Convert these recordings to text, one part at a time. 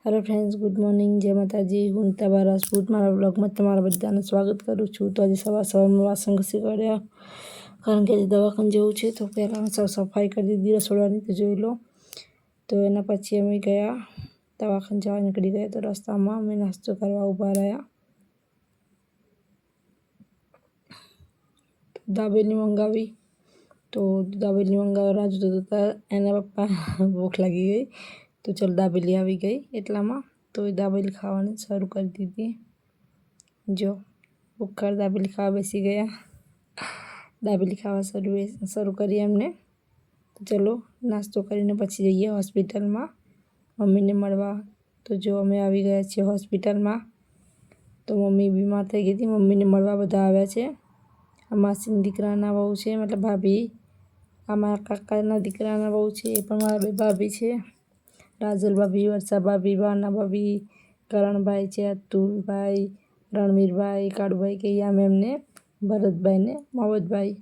Hello friends, good morning, जय माताजी। हूँ नीता રાજપૂત મારા બ્લોગમાં તમારા બધાનું સ્વાગત કરું છું। તો આજે સવારમાં વાસણ ઘસી કાઢ્યા, કારણ કે આજે દવાખાને જવું છે। તો પહેલાં સફાઈ કરી દીધી રસોડાની, તો જોઈ લો। તો એના પછી અમે ગયા દવાખાને જવા નીકળી ગયા। તો રસ્તામાં અમે નાસ્તો કરવા ઊભા રહ્યા। દાબેલી મંગાવી, તો દાબેલી મંગાવવા રાહ જોતા હતા। એના પપ્પા ભૂખ લાગી ગઈ, તો ચલ દાબેલી આવી ગઈ એટલામાં, તો એ દાબેલી ખાવાની શરૂ કરી દીધી। જો ભૂખ્ખડ દાબેલી ખાવા બેસી ગયા। દાબેલી ખાવા શરૂ કરી એમને। તો ચલો નાસ્તો કરીને પછી જઈએ હોસ્પિટલમાં મમ્મીને મળવા। તો જો અમે આવી ગયા છીએ હોસ્પિટલમાં। તો મમ્મી બીમાર થઈ ગઈ હતી, મમ્મીને મળવા બધા આવ્યા છે। આ માસીના દીકરાના બહુ છે, મતલબ ભાભી। આ મારા કાકાના દીકરાના બહુ છે, એ પણ મારા બે ભાભી છે। રાજલ ભાભી, વર્ષા ભાભી, ભાવના ભાભી, કરણભાઈ છે, અતુલભાઈ, રણવીરભાઈ, કાળુભાઈ કહીએ અમે એમને, ભરતભાઈને, મવદભાઈ।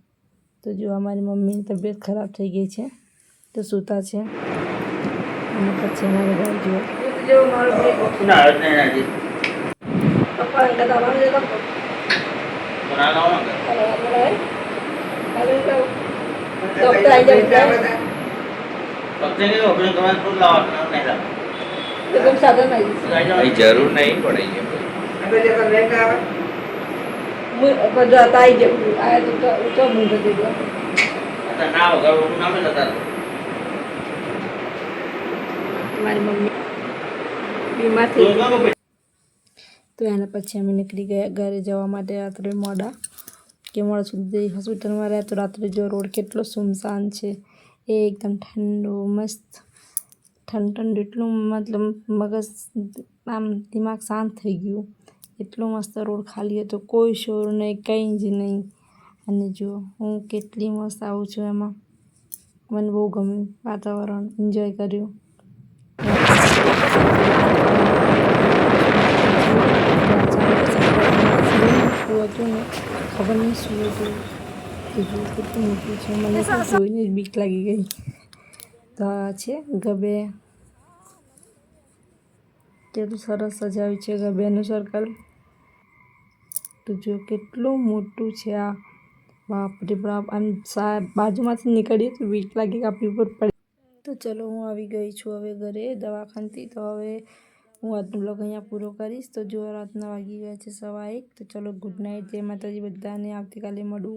તો જો અમારી મમ્મીની તબિયત ખરાબ થઈ ગઈ છે, તો સૂતા છે। અને પછી અમારો ભાઈ જુઓ જરૂર નહીં પડી મારી મમ્મી બીમાર થઈ ગઈ। તો એના પછી અમે નીકળી ગયા ઘરે જવા માટે રાત્રે મોડા, કે મોડા સુધી હોસ્પિટલમાં રહ્યા। તો રાત્રે જો રોડ કેટલો સુમસાન છે, એ એકદમ ઠંડુ મસ્ત ઠંડુ, એટલું મતલબ મગજ આમ દિમાગ શાંત થઈ ગયું। એટલો મસ્ત રોડ ખાલી હતો, કોઈ શોર નહીં, કંઈ જ નહીં। અને જો હું કેટલી મસ્ત આવું છું એમાં, મને બહુ ગમ્યું વાતાવરણ, એન્જોય કર્યું। હતું ને ખબર નહીં શું હતું, તો જો કેટલું મોટું છે, મને તો જોઈને જ બીક લાગી ગઈ। તો આ છે ગબે, કેટલું સરસ સજાવ્યું છે ગબેનું સર્કલ। તો જો કેટલું મોટું છે આ, બાપરે બાપ। આમ બાજુમાંથી નીકળીએ તો બીક લાગે કે આપણી ઉપર પડે। તો ચલો હું આવી ગઈ છું હવે ઘરે દવાખાનેથી। તો હવે હું આજનો બ્લોગ અહીંયા પૂરો કરીશ। તો જો રાતના વાગી ગયા છે 1:15। તો ચલો ગુડ નાઇટ, જય માતાજી બધાને, આવતીકાલે મળું।